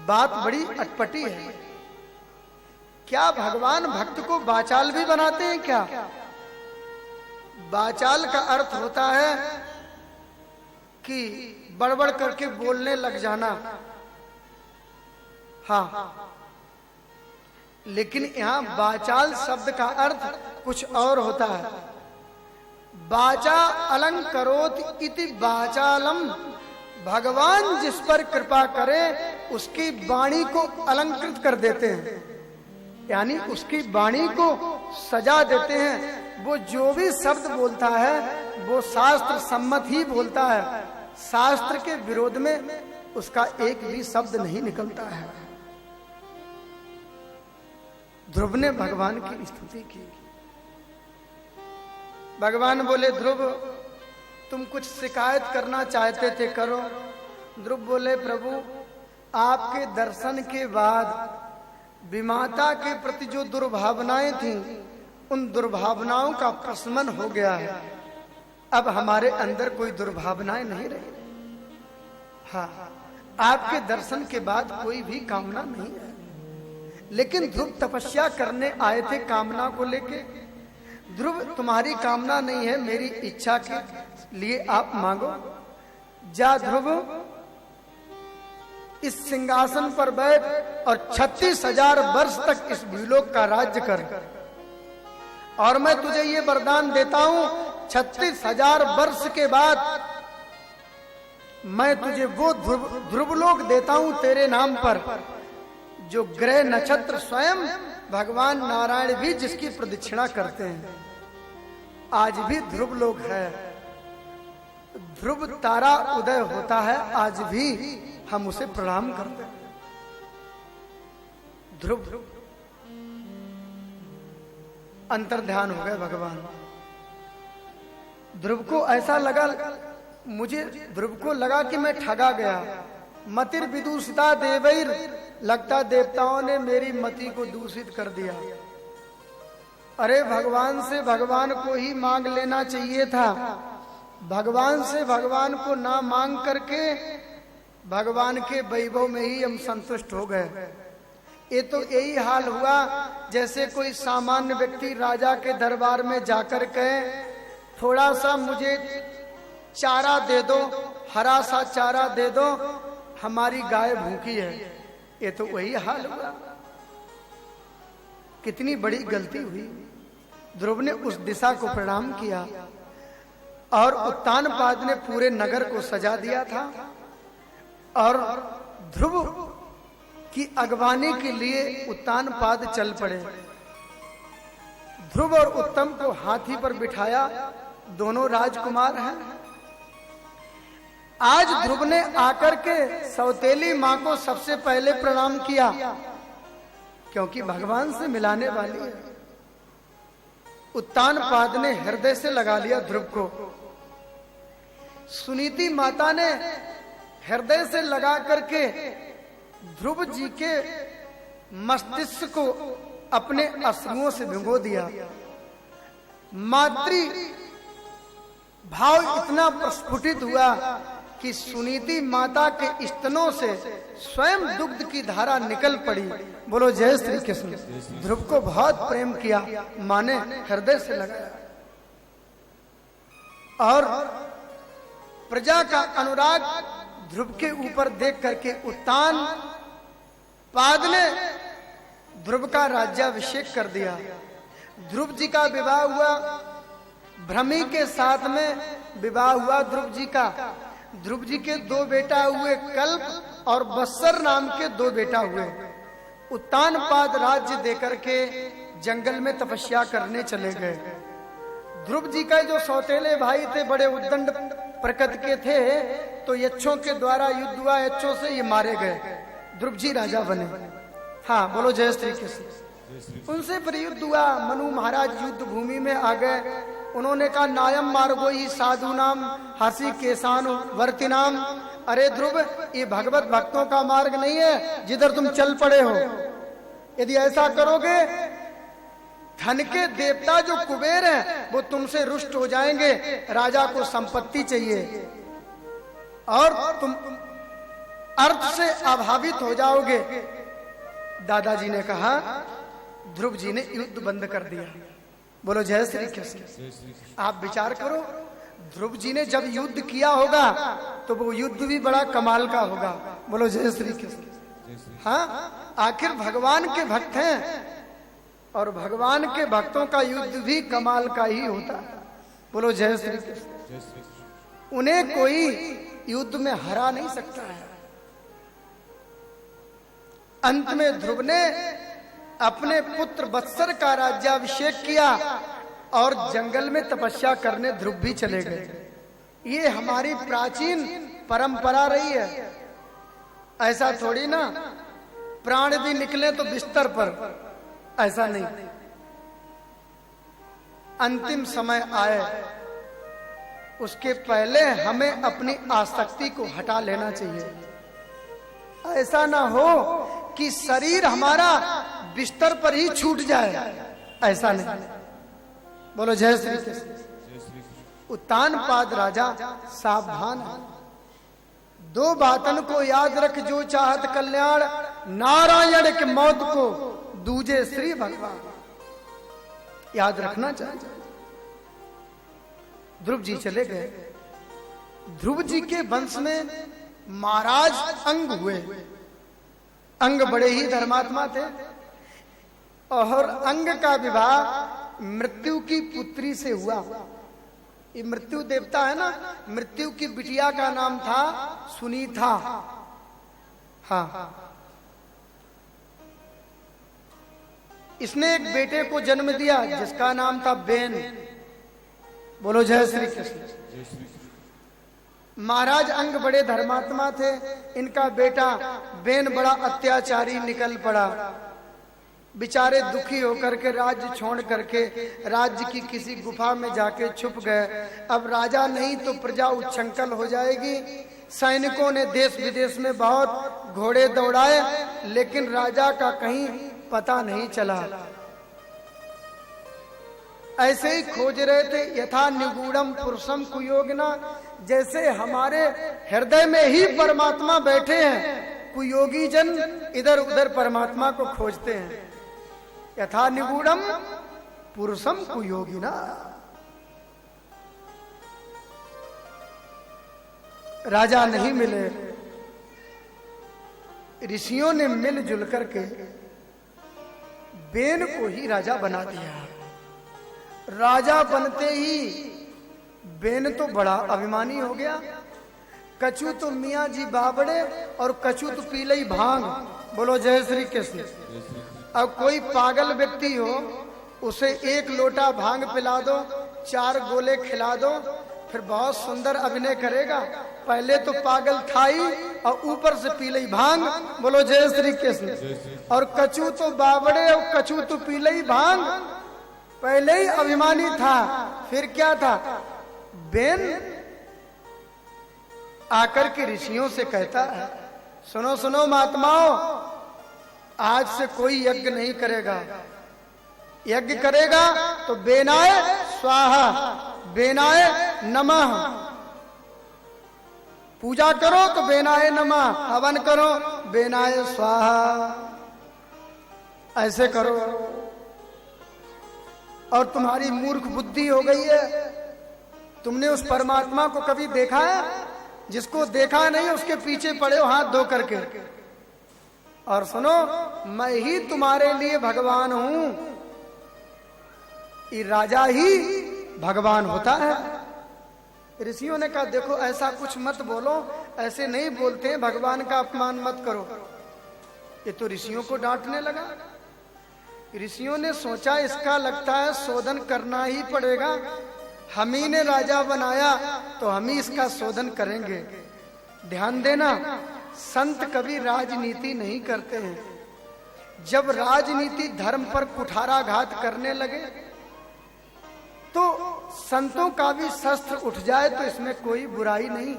बात बड़ी अटपटी है। क्या भगवान भक्त को वाचाल भी बनाते हैं क्या? वाचाल का अर्थ होता है कि बड़बड़ करके बोलने लग जाना। हाँ, लेकिन यहां वाचाल शब्द का अर्थ कुछ और होता है। वाचा अलंकरोत इति वाचालम, भगवान जिस पर कृपा करे उसकी वाणी को अलंकृत कर देते हैं, यानी उसकी वाणी को सजा देते हैं। वो जो भी शब्द बोलता है वो शास्त्र सम्मत ही बोलता है, शास्त्र के विरोध में उसका एक भी शब्द नहीं निकलता है। ध्रुव ने भगवान की स्तुति की। भगवान बोले, ध्रुव तुम कुछ शिकायत करना चाहते थे, करो। ध्रुव बोले, प्रभु आपके दर्शन के बाद विमाता के प्रति जो दुर्भावनाएं थीं, उन दुर्भावनाओं का प्रशमन हो गया है। अब हमारे अंदर कोई दुर्भावनाएं नहीं रही। हाँ, आपके दर्शन के बाद कोई भी कामना नहीं है। लेकिन ध्रुव तपस्या करने आए थे कामना को लेके। ध्रुव तुम्हारी कामना नहीं है, मेरी इच्छा के लिए आप मांगो। जा ध्रुव, इस सिंहासन पर बैठ और 36,000 वर्ष तक इस भूलोक का राज्य कर। और मैं तुझे ये वरदान देता हूं, 36,000 वर्ष के बाद मैं तुझे वो ध्रुवलोक देता हूं तेरे नाम पर, जो ग्रह नक्षत्र स्वयं भगवान नारायण भी जिसकी प्रदक्षिणा करते हैं। आज भी ध्रुवलोक है, ध्रुव तारा उदय होता है, आज भी हम उसे प्रणाम करते हैं। ध्रुव अंतर्ध्यान हो गए भगवान। ध्रुव को ऐसा लगा, मुझे ध्रुव को लगा कि मैं ठगा गया। मतिर विदूषिता देवैर, लगता देवताओं ने मेरी मति को दूषित कर दिया। अरे भगवान से भगवान को ही मांग लेना चाहिए था। भगवान से भगवान को ना मांग करके भगवान के वैभव में ही हम संतुष्ट हो गए। ये तो यही हाल हुआ जैसे कोई सामान्य व्यक्ति राजा के दरबार में जाकर कहे, थोड़ा सा मुझे चारा दे दो, हरा सा चारा दे दो, हमारी गाय भूखी है। ये तो वही हाल हुआ। कितनी बड़ी गलती हुई। ध्रुव ने उस दिशा को प्रणाम किया और उत्तानपाद ने पूरे नगर को सजा दिया था। और ध्रुव की अगवानी के लिए उत्तानपाद चल पड़े। ध्रुव और उत्तम को हाथी पर बिठाया, दोनों राजकुमार हैं। आज ध्रुव ने आकर के सौतेली मां को सबसे पहले प्रणाम किया, क्योंकि भगवान से मिलाने वाली है। उत्तानपाद ने हृदय से लगा लिया ध्रुव को। सुनीति माता ने हृदय से लगा करके ध्रुव जी के मस्तिष्क को अपने अश्रुओं से भिगो दिया। मातृ भाव इतना प्रस्फुटित हुआ कि सुनीति माता के स्तनों से स्वयं दुग्ध की धारा निकल पड़ी। बोलो जय श्री कृष्ण। ध्रुव को बहुत प्रेम किया, मां ने हृदय से लगाया। और प्रजा का अनुराग ध्रुव के ऊपर देख करके उत्तानपाद ने ध्रुव का राज्याभिषेक कर दिया। ध्रुव जी का विवाह हुआ, भ्रमी के साथ में विवाह हुआ ध्रुव जी का। ध्रुव जी के 2 बेटा हुए, कल्प और बत्सर नाम के 2 बेटा हुए। उत्तानपाद राज्य देकर के जंगल में तपस्या करने चले गए। ध्रुव जी का जो सौतेले भाई थे बड़े उद्दंड प्रकृति के थे, तो यक्षों के द्वारा युद्ध हुआ, यक्षों से ये मारे गए। ध्रुव जी राजा बने। हाँ, बोलो जय श्री कृष्ण। उनसे फिर युद्ध हुआ। मनु महाराज युद्ध भूमि में आ गए। उन्होंने कहा, नायम मार्गो ही साधु नाम हसी केसानु वर्ति नाम। अरे ध्रुव, ये भगवत भक्तों का मार्ग नहीं है जिधर तुम चल पड़े हो। यदि ऐसा करोगे, धन के देवता जो कुबेर हैं वो तुमसे रुष्ट हो जाएंगे। राजा को संपत्ति चाहिए और तुम अर्थ से अभावित हो जाओगे। दादाजी ने कहा, ध्रुव जी ने युद्ध बंद कर दिया। बोलो जय श्री कृष्ण। आप विचार करो, ध्रुव जी ने जब युद्ध किया होगा तो वो युद्ध भी बड़ा कमाल का होगा। बोलो जय श्री कृष्ण। हाँ, आखिर भगवान के भक्त हैं और भगवान के भक्तों का युद्ध भी कमाल का ही होता है। बोलो जय श्री कृष्ण। उन्हें कोई युद्ध में हरा नहीं सकता है। अंत में ध्रुव ने अपने पुत्र वत्सर का राज्याभिषेक किया और जंगल में तपस्या करने ध्रुव भी चले गए। ये हमारी प्राचीन परंपरा रही है। ऐसा थोड़ी ना प्राण भी निकले तो बिस्तर पर, ऐसा नहीं। अंतिम समय आए उसके पहले हमें अपनी आसक्ति को हटा लेना चाहिए। ऐसा ना हो कि शरीर हमारा बिस्तर पर ही छूट जाए, ऐसा नहीं। बोलो जय श्री कृष्ण। उत्तानपाद राजा सावधान है। दो बातन को याद रख जो चाहत कल्याण, नारायण के मौत को दूजे श्री भगवान। याद रखना चाहिए। ध्रुव जी चले गए। ध्रुव जी के वंश में महाराज अंग हुए। अंग बड़े ही धर्मात्मा थे और अंग का विवाह मृत्यु की पुत्री से हुआ। ये मृत्यु देवता है ना, मृत्यु की बिटिया का नाम था सुनीता। हाँ, इसने एक बेटे को जन्म दिया जिसका नाम था बेन। बोलो जय श्री कृष्ण। महाराज अंग बड़े धर्मात्मा थे। इनका बेटा बेन बड़ा अत्याचारी निकल पड़ा। बेचारे दुखी होकर के राज्य छोड़ करके राज्य की किसी गुफा में जाके छुप गए। अब राजा नहीं तो प्रजा उच्छृंखल हो जाएगी। सैनिकों ने देश विदेश में बहुत घोड़े दौड़ाए लेकिन राजा का कहीं पता नहीं चला। ऐसे ही खोज रहे थे। यथा निगूढ़म पुरुषम कुयोगिना, जैसे हमारे हृदय में ही परमात्मा बैठे हैं, कुयोगी जन इधर उधर परमात्मा को खोजते हैं। यथा निगूढ़म पुरुषम कुयोगिना। राजा नहीं मिले। ऋषियों ने मिलजुल करके बेन को ही राजा बना दिया। राजा बनते ही बेन तो बड़ा अभिमानी हो गया। कछु तो मियाँ जी बाबड़े और कछु तो पीलई भांग। बोलो जय श्री कृष्ण। अब कोई पागल व्यक्ति हो उसे एक लोटा भांग पिला दो, 4 गोले खिला दो, फिर बहुत सुंदर अभिनय करेगा। पहले तो पागल था ही और ऊपर से पीलई भांग। बोलो जय श्री कृष्ण। और कछु तो बाबड़े और कछु तो पीलई भांग। पहले ही अभिमानी था, फिर क्या था? बेन आकर के ऋषियों से कहता है, सुनो सुनो महात्माओं, आज से कोई यज्ञ नहीं करेगा। यज्ञ करेगा तो बेनाय स्वाहा, बेनाय नमः। पूजा करो तो बेनाय नमः, हवन करो बेनाय स्वाहा। ऐसे करो। और तुम्हारी मूर्ख बुद्धि हो गई है। तुमने उस परमात्मा को कभी देखा है? जिसको देखा नहीं उसके पीछे पड़े हो हाथ धो करके। और सुनो, मैं ही तुम्हारे लिए भगवान हूं। ये राजा ही भगवान होता है। ऋषियों ने कहा, देखो ऐसा कुछ मत बोलो, ऐसे नहीं बोलते हैं, भगवान का अपमान मत करो। ये तो ऋषियों को डांटने लगा। ऋषियों ने सोचा इसका लगता है शोधन करना ही पड़ेगा। हम ही ने राजा बनाया तो हम ही इसका शोधन करेंगे। ध्यान देना, संत कभी राजनीति नहीं करते हैं। जब राजनीति धर्म पर कुठाराघात करने लगे तो संतों का भी शस्त्र उठ जाए तो इसमें कोई बुराई नहीं।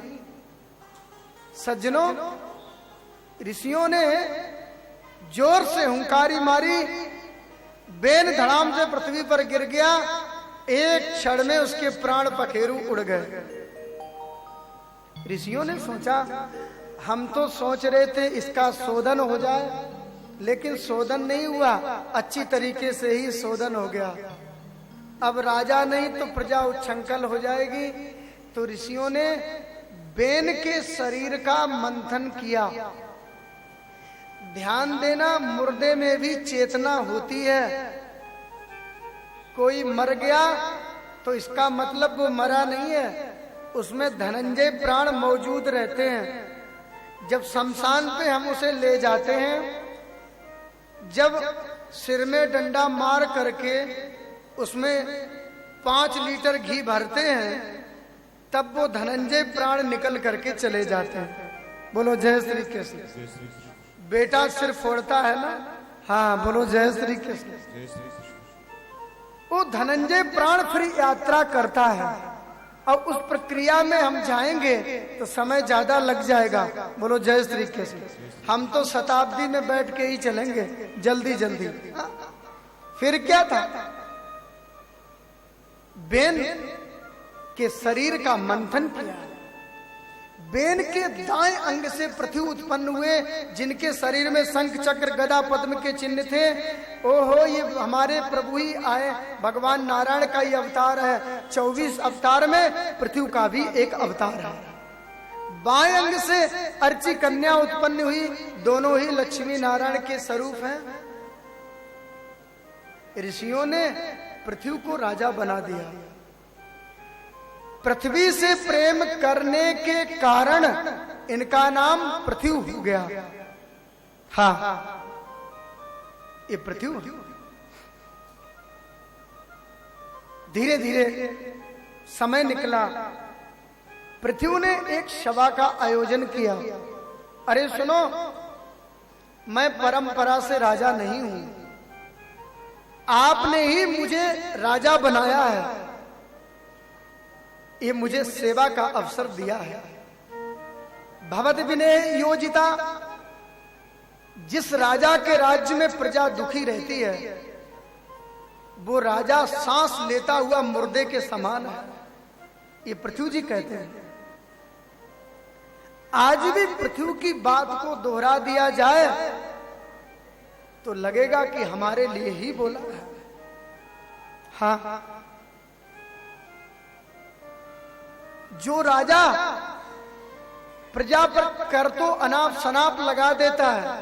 सज्जनों, ऋषियों ने जोर से हुंकारी मारी। बेन धड़ाम से पृथ्वी पर गिर गया। एक क्षण में उसके प्राण पखेरु उड़ गए। ऋषियों ने सोचा हम तो सोच रहे थे इसका शोधन हो जाए, लेकिन शोधन नहीं हुआ, अच्छी तरीके से ही शोधन हो गया। अब राजा नहीं तो प्रजा उच्छृंखल हो जाएगी। तो ऋषियों ने बेन के शरीर का मंथन किया। ध्यान देना, मुर्दे में भी चेतना होती है। कोई मर गया तो इसका मतलब वो मरा नहीं है, उसमें धनंजय प्राण मौजूद रहते हैं। जब शमशान पे हम उसे ले जाते हैं, जब सिर में डंडा मार करके उसमें 5 लीटर घी भरते हैं, तब वो धनंजय प्राण निकल करके चले जाते हैं। बोलो जय श्री कृष्ण। बेटा सिर फोड़ता है ना, हाँ बोलो जय श्री कृष्ण। वो धनंजय प्राण फिर यात्रा करता है, और उस प्रक्रिया में हम जाएंगे तो समय ज्यादा लग जाएगा। बोलो जय श्री कृष्ण। हम तो शताब्दी में बैठ के ही चलेंगे, जल्दी जल्दी। फिर क्या था, बेन के शरीर का मंथन किया। बेन के दाएं अंग से पृथ्वी उत्पन्न हुए, जिनके शरीर में शंख चक्र गदा पद्म के चिन्ह थे। ओहो, ये हमारे प्रभु ही आए, भगवान नारायण का ये अवतार है। 24 अवतार में पृथ्वी का भी एक अवतार है। बाएं अंग से अर्ची कन्या उत्पन्न हुई, दोनों ही लक्ष्मी नारायण के स्वरूप हैं। ऋषियों ने पृथ्वी को राजा बना दिया। पृथ्वी से प्रेम करने के कारण इनका नाम पृथ्वी हो गया। हाँ, ये पृथ्वी। धीरे धीरे समय निकला, पृथ्वी ने एक सभा का आयोजन किया। अरे सुनो, मैं परंपरा से राजा नहीं हूं, आपने ही मुझे राजा बनाया है, ये मुझे सेवा का अवसर दिया है। भवत विनय योजिता, जिस राजा के राज्य में प्रजा दुखी रहती है, वो राजा सांस लेता हुआ मुर्दे के समान है, ये पृथ्वी जी कहते हैं। आज भी पृथ्वी की बात को दोहरा दिया जाए तो लगेगा कि हमारे लिए ही बोला है। हाँ, जो राजा प्रजा पर कर तो अनाप शनाप लगा देता है,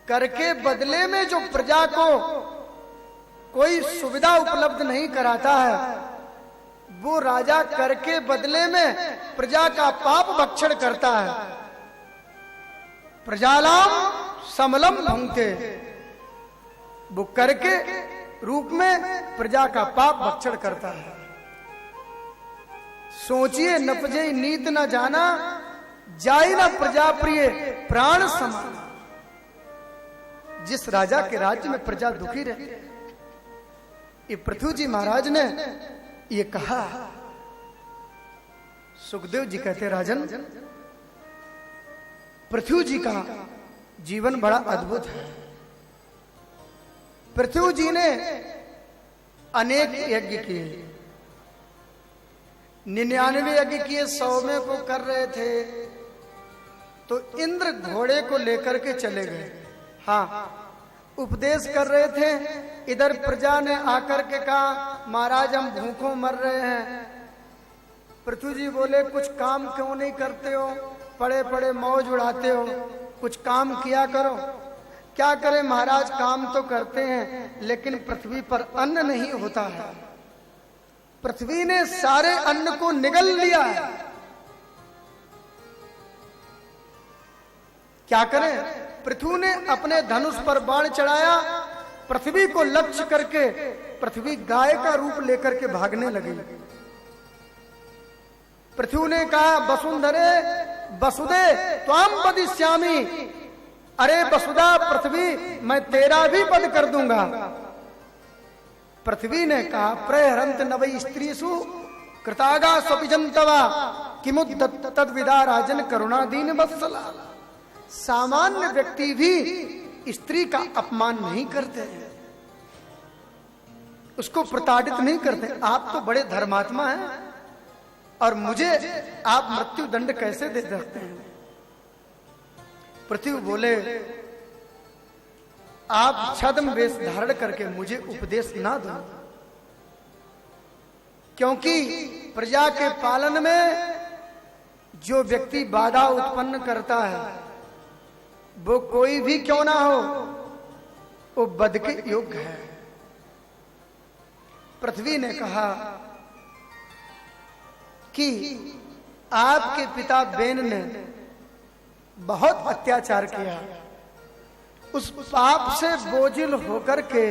कर के बदले में जो प्रजा को कोई सुविधा उपलब्ध नहीं कराता है, वो राजा कर के बदले में प्रजा का पाप भक्षण करता है। प्रजालाम समलम भुंक्ते, वो कर के रूप में प्रजा का पाप भक्षण करता है। सोचिए, नपजे नीत न जाना, जाई न प्रजा प्रिय प्राण समान। जिस राजा के राज्य में प्रजा दुखी रहे, ये पृथ्वी जी महाराज ने ये कहा। सुखदेव जी कहते, राजन, पृथ्वी जी का जीवन बड़ा अद्भुत है। पृथ्वी जी ने अनेक यज्ञ किए, 99 यज्ञ किए, 100वें को कर रहे थे तो इंद्र घोड़े को लेकर के चले गए। हाँ, उपदेश कर रहे थे। इधर प्रजा ने आकर के कहा, महाराज हम भूखों मर रहे हैं। पृथ्वी जी बोले, कुछ काम क्यों नहीं करते हो, पड़े पड़े मौज उड़ाते हो, कुछ काम किया करो। क्या करें महाराज, काम तो करते हैं लेकिन पृथ्वी पर अन्न नहीं होता है। पृथ्वी ने सारे अन्न को निगल लिया है, क्या करें। पृथ्वी ने अपने धनुष पर बाण चढ़ाया, पृथ्वी को लक्ष्य करके पृथ्वी गाय का रूप लेकर के भागने लगी। पृथ्वी ने कहा, वसुंधरे वसुदे त्वाम वदिष्यामि, अरे वसुदा पृथ्वी, मैं तेरा भी वध कर दूंगा। पृथ्वी ने कहा, प्रहरंत नवै स्त्रीसु कृतागा स्वपिजंतवा किमुद तद्विदा राजन करुणादीन वत्सला। सामान्य व्यक्ति भी स्त्री का अपमान नहीं करते हैं, उसको प्रताड़ित नहीं करते। आप तो बड़े धर्मात्मा हैं और मुझे आप मृत्यु दंड कैसे दे सकते हैं। पृथ्वी बोले, आप छद्म वेश धारण करके मुझे उपदेश ना दो, क्योंकि प्रजा के पालन में जो व्यक्ति बाधा उत्पन्न करता है वो कोई भी क्यों ना हो, वो वध के योग्य है। पृथ्वी ने कहा कि आपके पिता बेन ने बहुत अत्याचार किया, उस पाप से बोझिल होकर के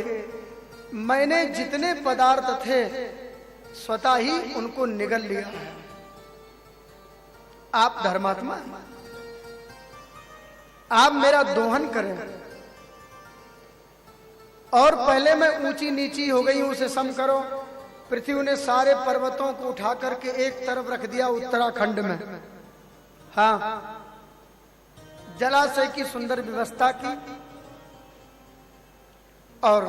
मैंने जितने पदार्थ थे स्वतः ही उनको निगल लिया है। आप धर्मात्मा, आप मेरा दोहन करें। और पहले मैं ऊंची नीची हो गई हूं, उसे सम करो। पृथ्वी ने सारे पर्वतों को उठा करके एक तरफ रख दिया उत्तराखंड में, हाँ, जलाशय की सुंदर व्यवस्था की। और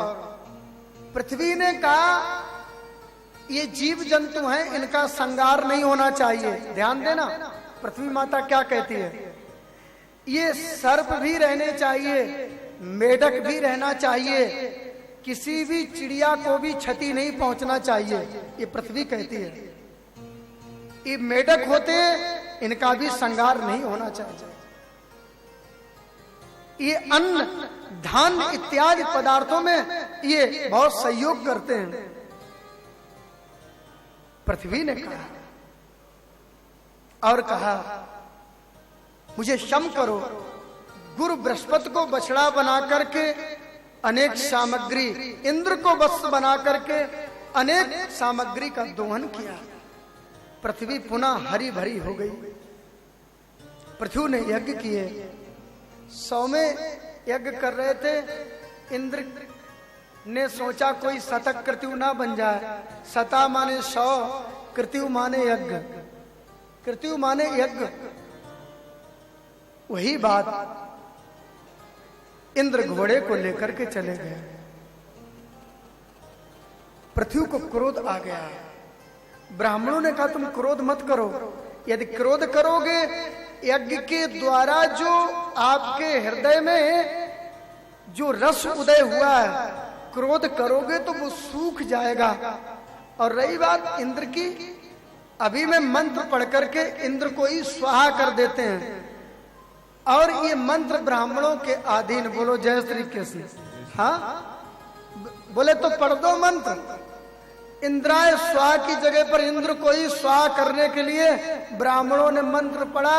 पृथ्वी ने कहा ये जीव जंतु हैं, इनका संगार नहीं होना चाहिए। ध्यान देना, पृथ्वी माता क्या कहती है, ये सर्प भी रहने चाहिए, मेढक भी रहना चाहिए, किसी भी चिड़िया को भी क्षति नहीं पहुंचना चाहिए, ये पृथ्वी कहती है। ये मेढक होते इनका भी संगार नहीं होना चाहिए। ये अन्न धान्य इत्यादि पदार्थों में ये बहुत सहयोग करते हैं। पृथ्वी ने कहा और कहा मुझे क्षम करो। गुरु बृहस्पति को बछड़ा बना करके अनेक सामग्री, इंद्र को वत्स बना करके अनेक सामग्री का दोहन किया। पृथ्वी पुनः हरी भरी हो गई। पृथ्वी ने यज्ञ किए, 100 में यज्ञ कर रहे थे। इंद्र ने सोचा कोई शतक कृत्यु ना बन जाए। शता माने 100, कृत्यु माने यज्ञ, कृत्यु माने यज्ञ। वही बात इंद्र घोड़े को लेकर के चले गए। पृथ्वी को क्रोध आ गया। ब्राह्मणों ने कहा तुम क्रोध मत करो, यदि क्रोध करोगे यज्ञ के द्वारा जो आपके हृदय में जो रस उदय हुआ है, क्रोध करोगे तो वो सूख जाएगा। और रही बात इंद्र की, अभी मैं मंत्र पढ़ करके इंद्र को ही स्वाहा कर देते हैं, और ये मंत्र ब्राह्मणों के अधीन। बोलो जय श्री कृष्ण। हाँ बोले तो पढ़ दो मंत्र। इंद्राय स्वाहा की जगह पर इंद्र को ही स्वाहा करने के लिए ब्राह्मणों ने मंत्र पढ़ा।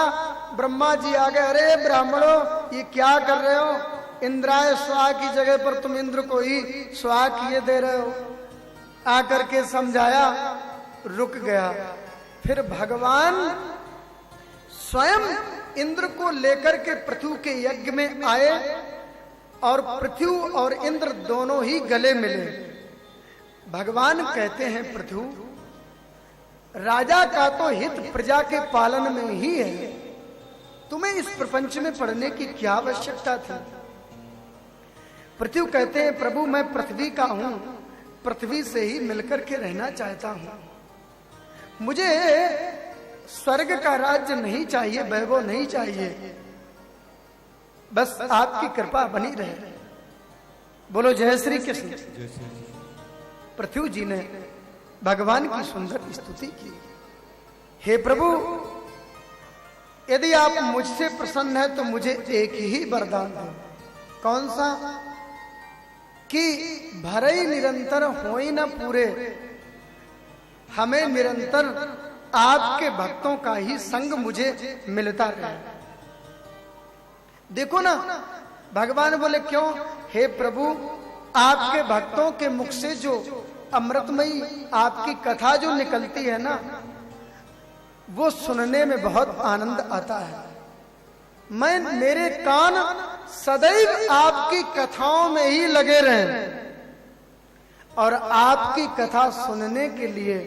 ब्रह्मा जी आ गए, अरे ब्राह्मणों ये क्या कर रहे हो, इंद्राय स्वाहा की जगह पर तुम इंद्र को ही स्वाहा किए दे रहे हो। आकर के समझाया, रुक गया। फिर भगवान स्वयं इंद्र को लेकर के पृथ्वी के यज्ञ में आए, और पृथ्वी और इंद्र दोनों ही गले मिले। भगवान कहते हैं पृथ्वी, राजा का तो हित प्रजा के पालन में ही है, तुम्हें इस प्रपंच में पढ़ने की क्या आवश्यकता थी। पृथ्वी कहते हैं प्रभु मैं पृथ्वी का हूं, पृथ्वी से ही मिलकर के रहना चाहता हूं, मुझे स्वर्ग का राज्य नहीं चाहिए, वैभव नहीं चाहिए, बस आपकी कृपा बनी रहे। बोलो जय श्री कृष्ण। पृथ्वी जी ने भगवान की सुंदर स्तुति की। हे प्रभु, यदि आप मुझसे प्रसन्न हैं तो मुझे एक ही वरदान दो। कौन सा? कि भरई निरंतर होई न पूरे, हमें निरंतर आपके भक्तों का ही संग मुझे मिलता रहे। देखो ना, भगवान बोले क्यों? हे प्रभु, आपके भक्तों के मुख से जो अमृतमयी आपकी कथा जो निकलती है ना, वो सुनने में बहुत आनंद आता है। मेरे कान सदैव आपकी कथाओं में ही लगे रहे, और आपकी कथा सुनने के लिए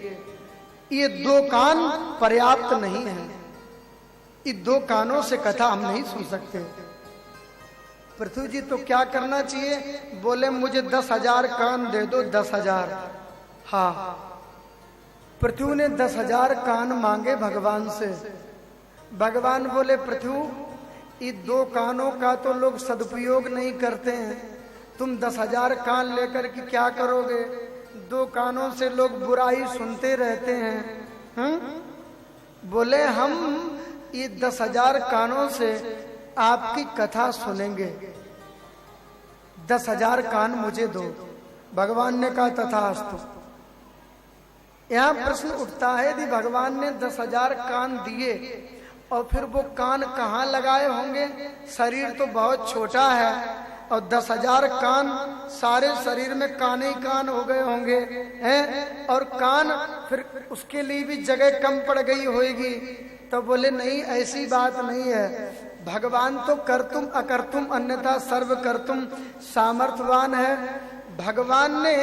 ये 2 कान पर्याप्त नहीं है। इन 2 कानों से कथा हम नहीं सुन सकते। पृथ्वी जी तो क्या करना चाहिए? बोले मुझे 10,000 कान दे दो, 10,000। हाँ, पृथ्वी ने 10,000 कान मांगे भगवान से। भगवान बोले पृथ्वी, ये 2 कानों का तो लोग सदुपयोग नहीं करते हैं, तुम 10,000 कान लेकर के क्या करोगे? 2 कानों से लोग बुराई सुनते रहते हैं। बोले हम ये 10,000 कानों से आपकी कथा सुनेंगे, 10,000 कान मुझे दो। भगवान ने कहा तथास्तु। यहां प्रश्न उठता है यदि भगवान ने 10,000 कान दिए और फिर वो कान कहाँ लगाए होंगे? शरीर तो बहुत छोटा है और 10,000 कान, सारे शरीर में कान ही कान हो गए होंगे हैं, और कान फिर उसके लिए भी जगह कम पड़ गई होगी। तो बोले नहीं, ऐसी बात नहीं है। भगवान तो कर्तुम अकर्तुम अन्यथा सर्व कर्तुम सामर्थ्यवान है। भगवान ने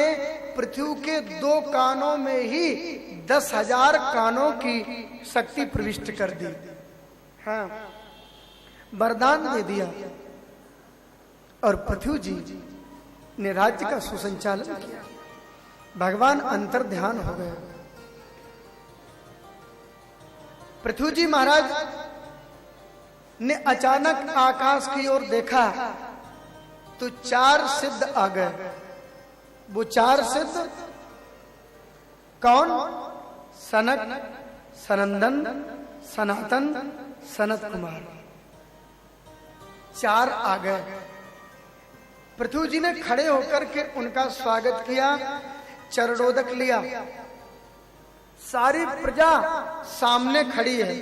पृथ्वी के 2 कानों में ही 10,000 कानों की शक्ति प्रविष्ट कर दी। हाँ, वरदान दे दिया और पृथ्वी जी ने राज्य का सुसंचालन किया। भगवान अंतर ध्यान हो गए। पृथ्वी जी महाराज ने अचानक आकाश की ओर देखा तो 4 सिद्ध आ गए। वो 4 सिद्ध कौन? सनक, सनंदन, सनातन, सनत कुमार, 4 आ गए। पृथ्वी जी ने खड़े होकर के उनका स्वागत किया, चरणोदक लिया। सारी प्रजा सामने खड़ी है।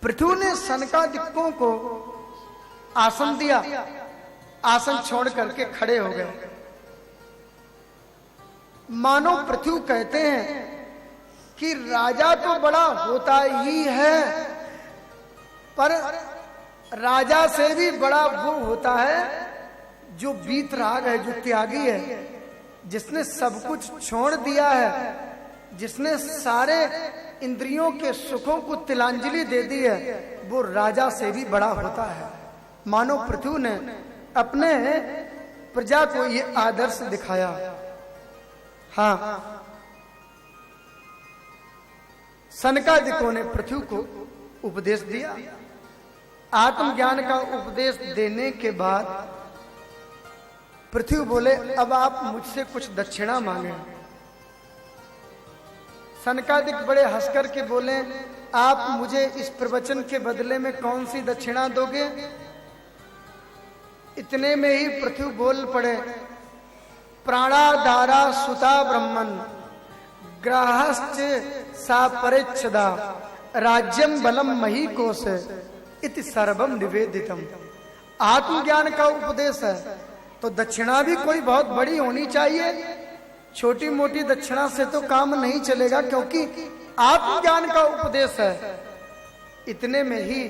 पृथ्वी ने सनकादिकों को आसन दिया, आसन छोड़ करके खड़े हो गए। मानो पृथ्वी कहते हैं कि राजा तो बड़ा होता ही है, पर राजा से भी बड़ा वो होता है जो वीतराग है, जो त्यागी है, जिसने सब कुछ छोड़ दिया है, जिसने सारे इंद्रियों के सुखों को तिलांजलि दे दी है, वो राजा से भी बड़ा होता है। मानो पृथ्वी ने अपने प्रजा को ये आदर्श दिखाया। हाँ, सनकादिकों ने पृथ्वी को उपदेश दिया। आत्मज्ञान का उपदेश देने के बाद पृथ्वी बोले अब आप मुझसे कुछ दक्षिणा मांगे। सनकादिक बड़े हंसकर के बोले आप मुझे इस प्रवचन के बदले में कौन सी दक्षिणा दोगे? इतने में ही पृथ्वी बोल पड़े, प्राणाधारा सुता ब्रह्मन ग्राहश्च सा परिच्छदा राज्यम बलम मही कोश इति सर्वम निवेदितम। आत्मज्ञान का उपदेश है तो दक्षिणा भी कोई बहुत बड़ी होनी चाहिए। छोटी मोटी दक्षिणा से तो काम नहीं चलेगा, क्योंकि आत्मज्ञान का उपदेश है। इतने में ही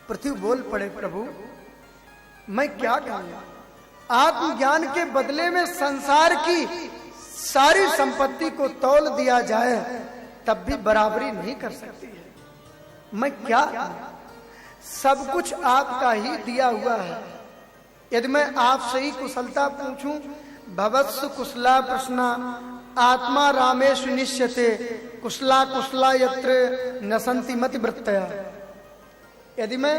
पृथ्वी बोल पड़े, प्रभु मैं क्या कहूं? आत्मज्ञान के बदले में संसार की सारी संपत्ति को तौल दिया जाए तब भी बराबरी नहीं कर सकती है। मैं क्या कहूं? सब कुछ आपका ही दिया हुआ है। यदि मैं आपसे ही कुशलता पूछूं, भवत्सु कुशला प्रश्ना आत्मा रामेषु निश्यते कुशला कुशला यत्र नसंति मति वृत्तया। यदि मैं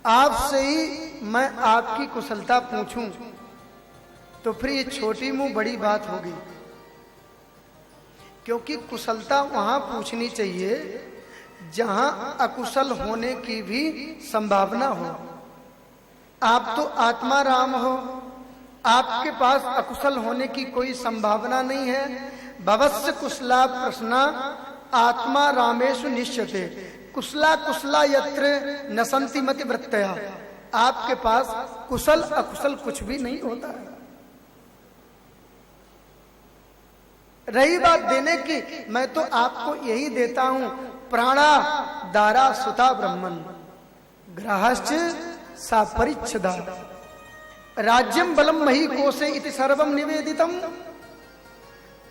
आपसे ही मैं आपकी कुशलता पूछूं तो फिर ये छोटी मुंह बड़ी बात होगी, क्योंकि कुशलता वहां पूछनी चाहिए जहां अकुशल होने की भी संभावना हो। आप तो आत्मा राम हो, आपके पास अकुशल होने की कोई संभावना नहीं है। भवस्य कुशला प्रश्ना आत्मा रामेषु निश्यते कुशला कुशला यत्र नसंति मति वृत्तया। आपके पास कुशल अकुशल कुछ भी नहीं होता है। रही बात देने की, मैं तो आपको यही देता हूं, प्राणा दारा सुता ब्रह्मन ग्राहश्च सा परिच्छदा राज्यम बलम मही कोशे इति सर्वम निवेदितम।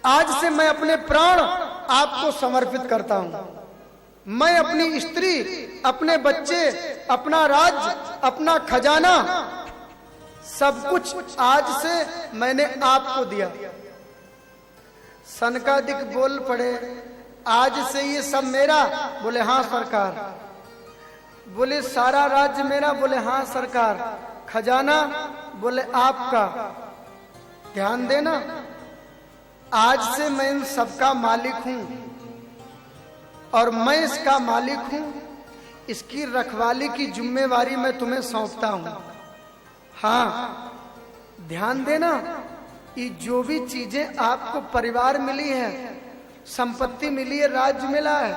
आज से मैं अपने प्राण आपको समर्पित करता हूं। मैं अपनी स्त्री, अपने बच्चे, अपना राज्य, अपना खजाना, सब कुछ आज से मैंने आपको दिया। सनकादिक बोल पड़े आज से ये सब मेरा? बोले हाँ सरकार। बोले सारा राज्य मेरा? बोले हाँ सरकार। खजाना? बोले आपका। ध्यान देना, आज से मैं इन सबका मालिक हूं और मैं इसका मालिक हूं। इसकी रखवाली की जिम्मेवारी मैं तुम्हें सौंपता हूं। हाँ, ध्यान देना, ये जो भी चीजें आपको परिवार मिली है, संपत्ति मिली है, राज्य मिला है,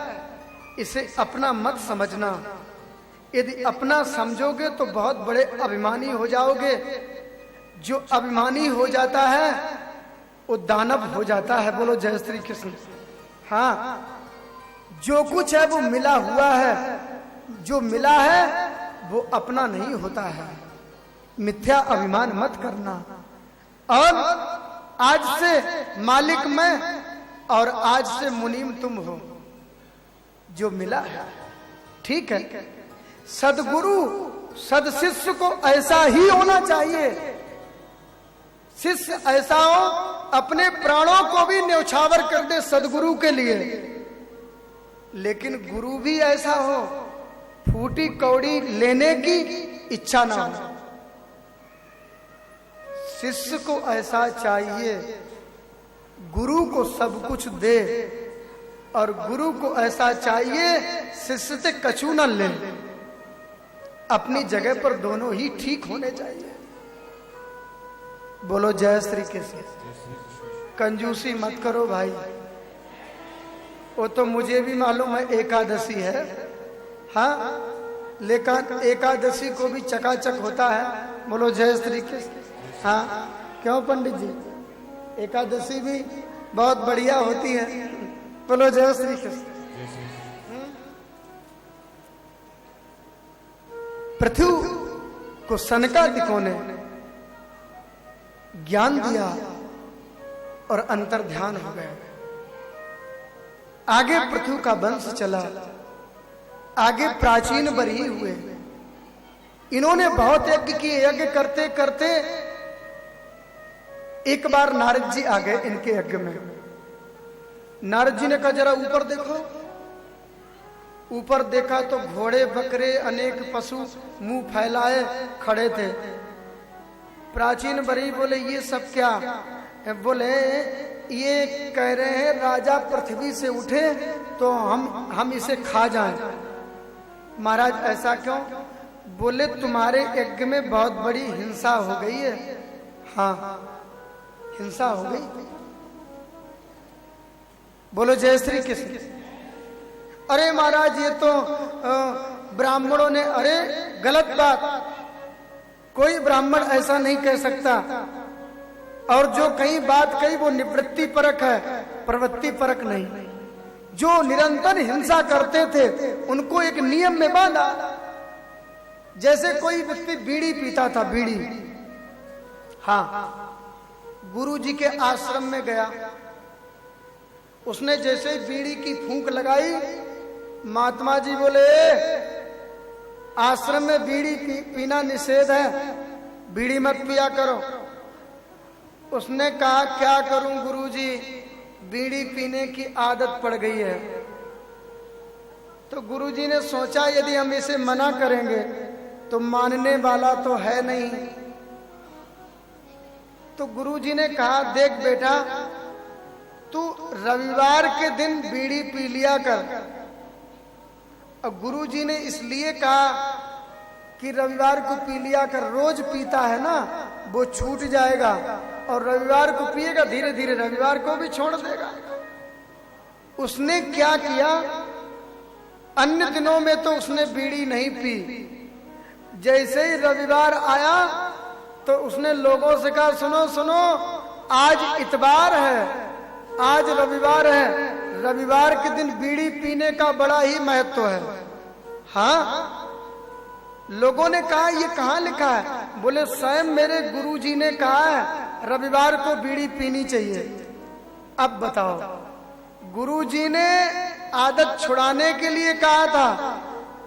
इसे अपना मत समझना। यदि अपना समझोगे तो बहुत बड़े अभिमानी हो जाओगे। जो अभिमानी हो जाता है वो दानव हो जाता है। बोलो जय श्री कृष्ण। हाँ, जो कुछ है वो मिला हुआ है, जो मिला है वो अपना नहीं होता है। मिथ्या अभिमान मत करना। और आज से मालिक मैं और आज से मुनीम तुम हो। जो मिला है ठीक है। सदगुरु सदशिष्य को ऐसा ही होना चाहिए। शिष्य ऐसा हो अपने प्राणों को भी न्यौछावर कर दे सदगुरु के लिए। लेकिन गुरु भी ऐसा हो फूटी कौड़ी लेने की इच्छा ना हो। शिष्य को ऐसा चाहिए गुरु को सब कुछ दे, और गुरु को ऐसा चाहिए शिष्य से कछु न ले। अपनी जगह पर दोनों ही ठीक होने चाहिए। बोलो जय श्री कृष्ण। कंजूसी मत करो भाई। वो तो मुझे भी मालूम है एकादशी है, हाँ, लेकिन एकादशी को भी चकाचक होता है। बोलो जय श्री कृष्ण। हाँ, क्यों पंडित जी? एकादशी भी बहुत बढ़िया होती है। बोलो जय श्री कृष्ण। पृथ्वी को सनकादिकों ने ज्ञान दिया और अंतर ध्यान हो गया। आगे पृथ्वी का वंश चला, आगे प्राचीन बरही हुए। इन्होंने बहुत यज्ञ किए। यज्ञ करते करते एक बार नारद जी आ गए इनके यज्ञ में। नारद जी ने कहा जरा ऊपर देखो। ऊपर देखा तो घोड़े बकरे अनेक पशु मुंह फैलाए खड़े थे। प्राचीन बरी बोले ये सब क्या? बोले ये कह रहे हैं राजा पृथ्वी से उठे तो हम इसे खा जाएं। महाराज ऐसा क्यों? बोले तुम्हारे यज्ञ में बहुत बड़ी हिंसा हो गई है। हाँ, हिंसा हो गई। बोलो जय श्री कृष्ण। अरे महाराज ये तो ब्राह्मणों ने, अरे गलत बात, कोई ब्राह्मण ऐसा नहीं कह सकता। और जो कई बात कही वो निवृत्ति परक है, प्रवृत्ति परक नहीं। जो निरंतर हिंसा करते थे उनको एक नियम में बांधा। जैसे कोई व्यक्ति बीड़ी पीता था, बीड़ी, हाँ, गुरु जी के आश्रम में गया, उसने जैसे बीड़ी की फूंक लगाई, महात्मा जी बोले आश्रम में बीड़ी पीना निषेध है, बीड़ी मत पिया करो। उसने कहा क्या करूं गुरुजी, बीड़ी पीने की आदत पड़ गई है। तो गुरुजी ने सोचा यदि हम इसे मना करेंगे तो मानने वाला तो है नहीं। तो गुरुजी ने कहा देख बेटा, तू रविवार के दिन बीड़ी पी लिया कर। अब गुरुजी ने इसलिए कहा कि रविवार को पी लिया कर, रोज पीता है ना वो छूट जाएगा, और रविवार को पिएगा धीरे धीरे रविवार को भी छोड़ देगा। उसने क्या किया, अन्य दिनों में तो उसने बीड़ी नहीं पी। जैसे ही रविवार आया तो उसने लोगों से कहा सुनो सुनो, आज इतवार है, आज रविवार है, रविवार के दिन बीड़ी पीने का बड़ा ही महत्व है। हाँ, लोगों ने कहा ये कहाँ लिखा है? बोले स्वयं मेरे गुरुजी ने कहा है रविवार को बीड़ी पीनी चाहिए। अब बताओ, गुरुजी ने आदत छुड़ाने के लिए कहा था,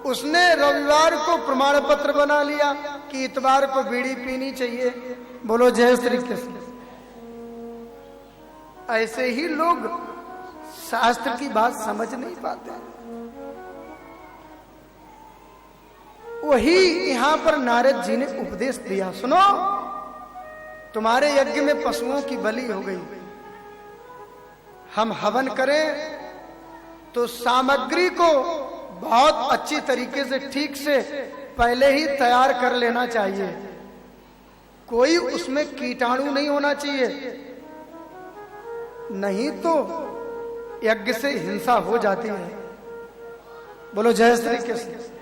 उसने रविवार को प्रमाण पत्र बना लिया कि इतवार को बीड़ी पीनी चाहिए। बोलो जय श्री कृष्ण। ऐसे ही लोग शास्त्र की बात समझ नहीं पाते। वही यहां पर नारद जी ने उपदेश दिया, सुनो, तुम्हारे यज्ञ में पशुओं की बलि हो गई, हम हवन करें तो सामग्री को बहुत अच्छी तरीके से ठीक से पहले ही तैयार कर लेना चाहिए, कोई उसमें कीटाणु नहीं होना चाहिए, नहीं तो यज्ञ से हिंसा हो जाती है। बोलो जय श्री कृष्ण।